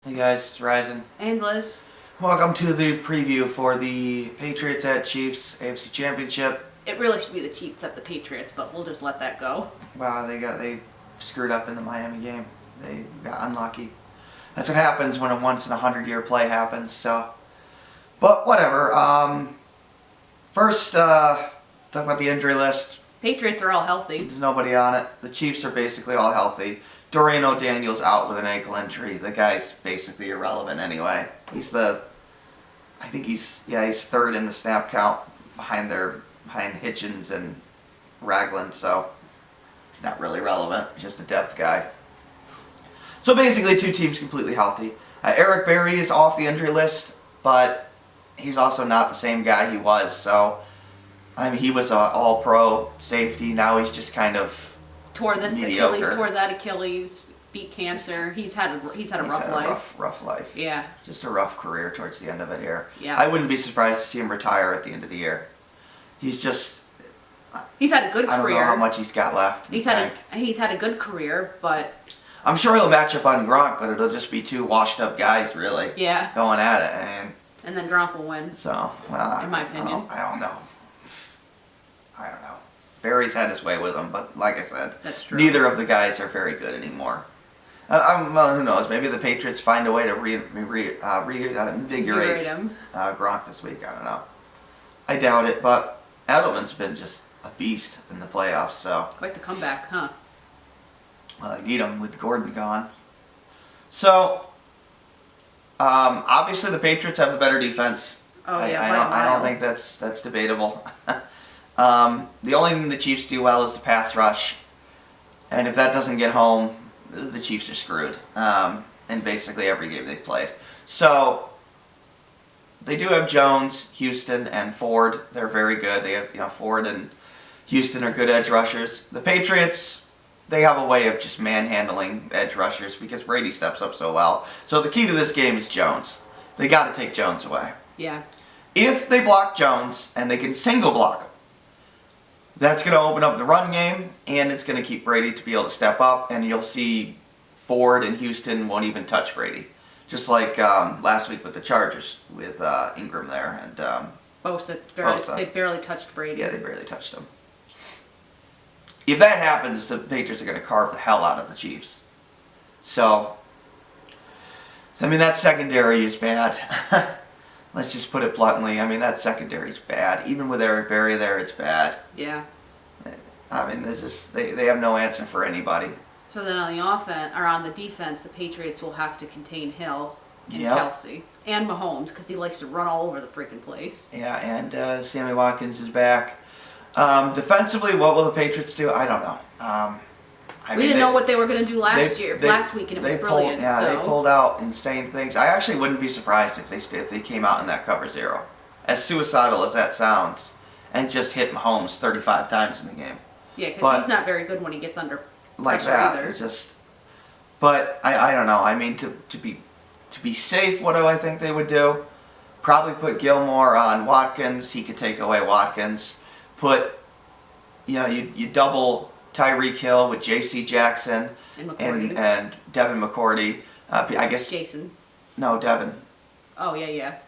Hey guys, it's Ryzen. And Liz. Welcome to the preview for the Patriots at Chiefs AFC Championship. It really should be the Chiefs at the Patriots, but we'll just let that go. Wow, they screwed up in the Miami game. They got unlucky. That's what happens when a once in a 100-year play happens. So, but whatever. First, talk about the injury list. Patriots are all healthy. There's nobody on it. The Chiefs are basically all healthy. Dorian O'Daniel's out with an ankle injury. The guy's basically irrelevant anyway. I think he's third in the snap count behind Hitchens and Ragland, so he's not really relevant. He's just a depth guy. So basically, two teams completely healthy. Eric Berry is off the injury list, but he's also not the same guy he was. So, I mean, he was an all-pro safety. Now he's just kind of tore this mediocre. Achilles, tore that Achilles, beat cancer. He's had a rough life. Rough life. Yeah. Just a rough career towards the end of it here. Yeah. I wouldn't be surprised to see him retire at the end of the year. He's had a good career. I don't know how much he's got left. He's had a good career, but I'm sure he'll match up on Gronk, but it'll just be two washed up guys really. Yeah. Going at it, and then Gronk will win. So, well, in my opinion. I don't know. Barry's had his way with him, but like I said, that's true. Neither of the guys are very good anymore. Well, who knows? Maybe the Patriots find a way to reinvigorate Gronk this week. I don't know. I doubt it, but Edelman's been just a beast in the playoffs. So quite the comeback, huh? Well, they need him with Gordon gone. So obviously the Patriots have a better defense. Oh yeah, I don't think that's debatable. The only thing the Chiefs do well is the pass rush, and if that doesn't get home, the Chiefs are screwed in basically every game they've played. So they do have Jones, Houston, and Ford. They're very good. They have Ford and Houston are good edge rushers. The Patriots, they have a way of just manhandling edge rushers because Brady steps up so well. So the key to this game is Jones. They got to take Jones away. Yeah. If they block Jones and they can single block him, that's going to open up the run game, and it's going to keep Brady to be able to step up, and you'll see Ford and Houston won't even touch Brady. Just like last week with the Chargers, with Ingram there and Bosa. They barely touched Brady. Yeah, they barely touched him. If that happens, the Patriots are going to carve the hell out of the Chiefs. So, I mean, that secondary is bad. Let's just put it bluntly. I mean, that secondary's bad. Even with Eric Berry there, it's bad. Yeah. I mean, they have no answer for anybody. So then on the offense or on the defense, the Patriots will have to contain Hill and Kelsey and Mahomes because he likes to run all over the freaking place. Yeah, and Sammy Watkins is back. Defensively, what will the Patriots do? I don't know. We didn't know what they were going to do last week, and it was brilliant. They pulled out insane things. I actually wouldn't be surprised if they came out in that cover zero, as suicidal as that sounds, and just hit Mahomes 35 times in the game. Yeah, because he's not very good when he gets under like pressure that. either. It's just, but I don't know. I mean, to be safe, what do I think they would do? Probably put Gilmore on Watkins. He could take away Watkins. You double Tyreek Hill with J.C. Jackson and Devin McCourty. I guess Jason. No, Devin. Oh yeah.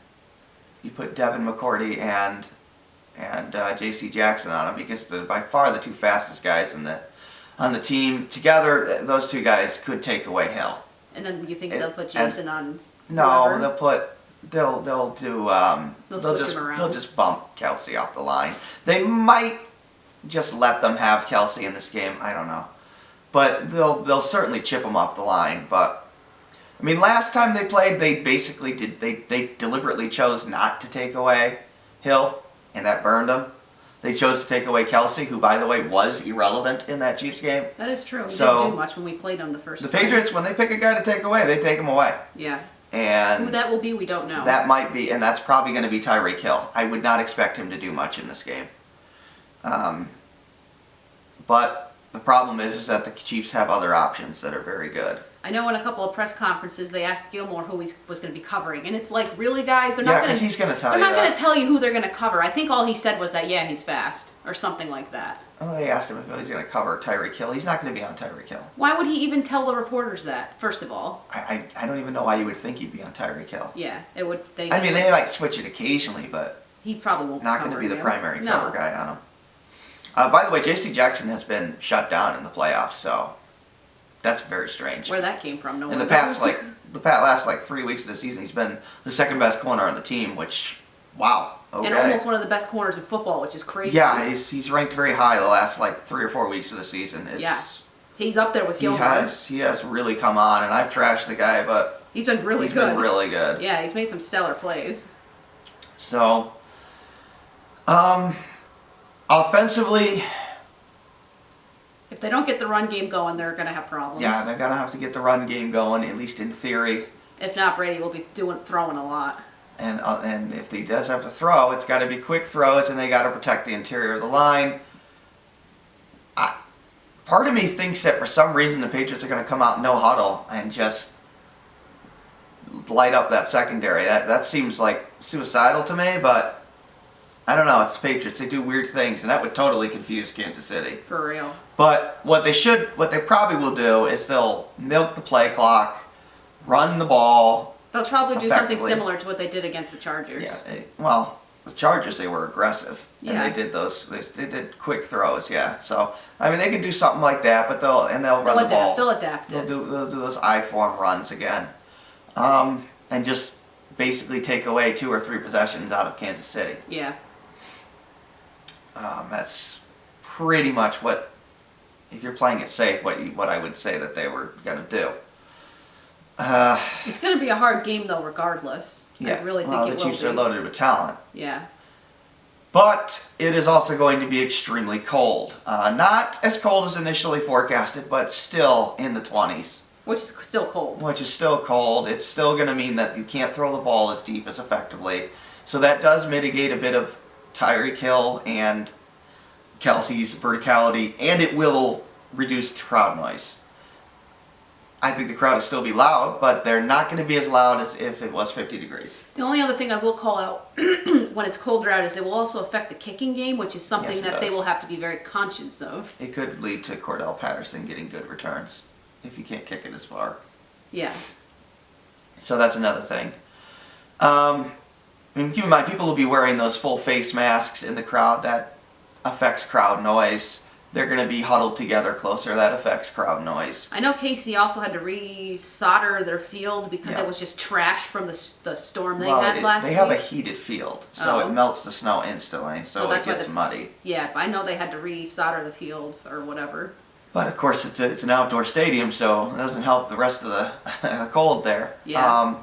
You put Devin McCourty and J.C. Jackson on him because they're by far the two fastest guys on the team. Together, those two guys could take away Hill. And then you think they'll put Jason on? No, whoever? They'll just bump Kelsey off the line. They might just let them have Kelsey in this game. I don't know, but they'll certainly chip him off the line. But I mean, last time they played, they basically did. They deliberately chose not to take away Hill, and that burned them. They chose to take away Kelsey, who, by the way, was irrelevant in that Chiefs game. That is true. He didn't do much when we played him the first time. The Patriots, when they pick a guy to take away, they take him away. Yeah. And who that will be, we don't know. That might be, and that's probably going to be Tyreek Hill. I would not expect him to do much in this game. But the problem is that the Chiefs have other options that are very good. I know in a couple of press conferences they asked Gilmore who he was going to be covering, and it's like, really, guys? They're Yeah, not going 'cause he's gonna tell They're you not going that. to tell you who they're going to cover. I think all he said was that, yeah, he's fast or something like that. Oh, they asked him if he's going to cover Tyreek Hill. He's not going to be on Tyreek Hill. Why would he even tell the reporters that? First of all, I don't even know why you would think he'd be on Tyreek Hill. yeah, it would. They might switch it occasionally, but he probably won't. not going to be the him. primary No. cover guy on him. By the way, J.C. Jackson has been shut down in the playoffs, so that's very strange. Where that came from, no In one the past, knows. last 3 weeks of the season, he's been the second best corner on the team, which, wow, okay. And almost one of the best corners in football, which is crazy. Yeah, he's ranked very high the last 3 or 4 weeks of the season. Yeah. He's up there with Gilmore. He has really come on, and I've trashed the guy, but He's been really he's good. been really good. Yeah, he's made some stellar plays. So, offensively, If they don't get the run game going, they're going to have problems. yeah, they're gonna have to get the run game going, at least in theory. If not, Brady will be throwing a lot. And if he does have to throw, it's got to be quick throws, and they got to protect the interior of the line. Part of me thinks that for some reason the Patriots are going to come out no huddle and just light up that secondary. That seems like suicidal to me, but I don't know. It's the Patriots. They do weird things, and that would totally confuse Kansas City. For real. But what they probably will do is they'll milk the play clock, run the ball. They'll probably do something Effectively. similar to what they did against the Chargers. Yeah. The Chargers, they were aggressive. Yeah. And they did they did quick throws, yeah. So, I mean, they can do something like that, but they'll run the ball. They'll adapt it. They'll do those I-form runs again. And just basically take away 2 or 3 possessions out of Kansas City. Yeah. That's pretty much what, if you're playing it safe, what I would say that they were going to do. It's going to be a hard game, though, regardless. Yeah. I really think well, it the will Chiefs be. are loaded with talent. Yeah. But it is also going to be extremely cold. Not as cold as initially forecasted, but still in the 20s. Which is still cold. Which is still cold. It's still going to mean that you can't throw the ball as deep as effectively. So that does mitigate a bit of Tyreek Hill and Kelsey's verticality, and it will reduce crowd noise. I think the crowd will still be loud, but they're not going to be as loud as if it was 50 degrees. The only other thing I will call out when it's colder out is it will also affect the kicking game, which is something Yes, it that they does. will have to be very conscious of. It could lead to Cordell Patterson getting good returns if you can't kick it as far. Yeah. So that's another thing. I mean, keep in mind, people will be wearing those full face masks in the crowd. That affects crowd noise. They're going to be huddled together closer. That affects crowd noise. I know Casey also had to re-solder their field because Yeah. it was just trash from the storm they Well, had last they week. have a heated field, so Oh. it melts the snow instantly, so it that's why gets muddy. Yeah, I know they had to re-solder the field or whatever. But of course, it's an outdoor stadium, so it doesn't help the rest of the cold there. Yeah.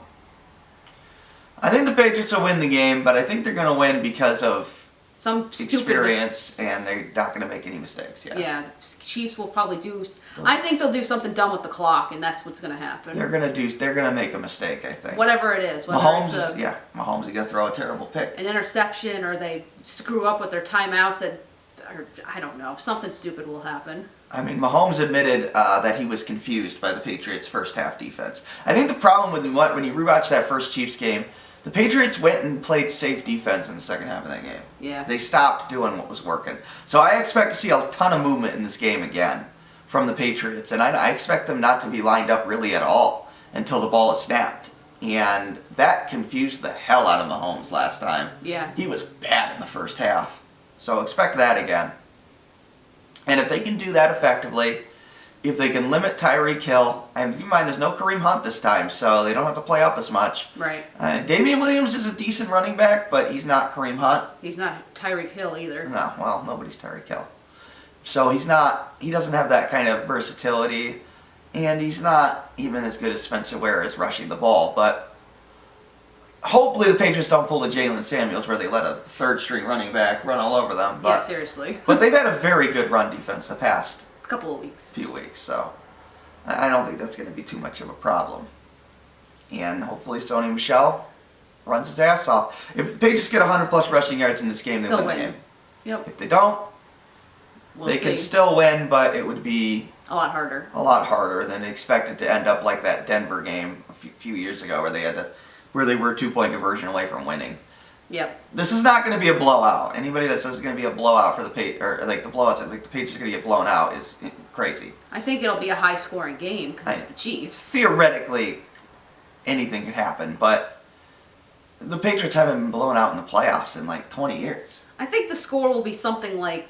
I think the Patriots will win the game, but I think they're going to win because of Some stupid experience, and they're not going to make any mistakes. Yeah. Yeah, the Chiefs will probably do. I think they'll do something dumb with the clock, and that's what's going to happen. They're gonna make a mistake, I think. Whatever it is, whether Mahomes it's Mahomes is gonna throw a terrible pick. an interception or they screw up with their timeouts, or I don't know, something stupid will happen. I mean, Mahomes admitted that he was confused by the Patriots' first half defense. I think the problem when you rewatch that first Chiefs game, the Patriots went and played safe defense in the second half of that game. Yeah. They stopped doing what was working. So I expect to see a ton of movement in this game again from the Patriots, and I expect them not to be lined up really at all until the ball is snapped. And that confused the hell out of Mahomes last time. Yeah. He was bad in the first half. So expect that again. And if they can do that effectively, if they can limit Tyreek Hill, and keep in mind there's no Kareem Hunt this time, so they don't have to play up as much. Right. Damian Williams is a decent running back, but he's not Kareem Hunt. He's not Tyreek Hill either. No, well, nobody's Tyreek Hill. So he doesn't have that kind of versatility, and he's not even as good as Spencer Ware as rushing the ball, but hopefully the Patriots don't pull the Jalen Samuels where they let a third-string running back run all over them. But, Yeah, seriously. but they've had a very good run defense the past A couple of weeks. few weeks, so I don't think that's going to be too much of a problem. And hopefully Sony Michel runs his ass off. If the Patriots get 100-plus rushing yards in this game, they They'll win the win. game. Yep. If they don't, We'll they see. can still win, but it would be A lot harder. A lot harder than expected to end up like that Denver game a few years ago where they were a 2-point conversion away from winning. Yep. This is not going to be a blowout. Anybody that says it's going to be a blowout for the Patriots are going to get blown out is crazy. I think it'll be a high-scoring game because it's the Chiefs. Theoretically, anything could happen, but the Patriots haven't been blown out in the playoffs in like 20 years. I think the score will be something like...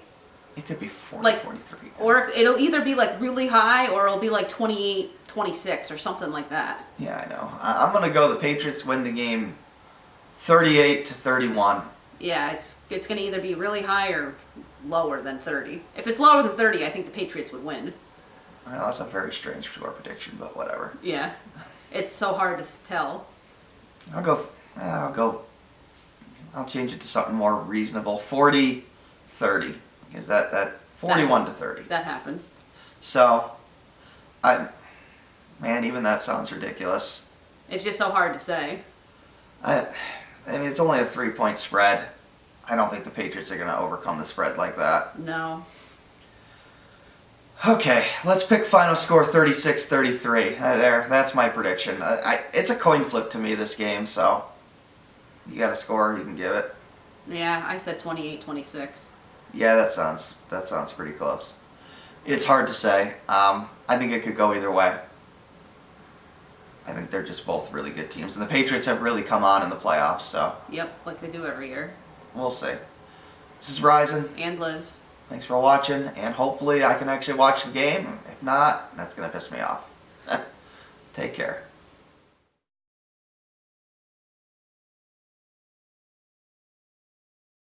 It could be 40, like 43. Or it'll either be like really high or it'll be like 28-26 or something like that. Yeah, I know. I'm going to go the Patriots win the game 38-31. Yeah, it's going to either be really high or lower than 30. If it's lower than 30, I think the Patriots would win. I know that's a very strange score prediction, but whatever. Yeah. It's so hard to tell. I'll change it to something more reasonable. 40-30. Is that 41-30? That happens. So, even that sounds ridiculous. It's just so hard to say. I mean, it's only a 3-point spread. I don't think the Patriots are going to overcome the spread like that. No. Okay, let's pick final score 36-33. That's my prediction. It's a coin flip to me, this game, so you got a score, you can give it. Yeah, I said 28-26. Yeah, that sounds pretty close. It's hard to say. I think it could go either way. I think they're just both really good teams, and the Patriots have really come on in the playoffs, so. Yep, like they do every year. We'll see. This is Ryzen. And Liz. Thanks for watching, and hopefully I can actually watch the game. If not, that's going to piss me off. Take care.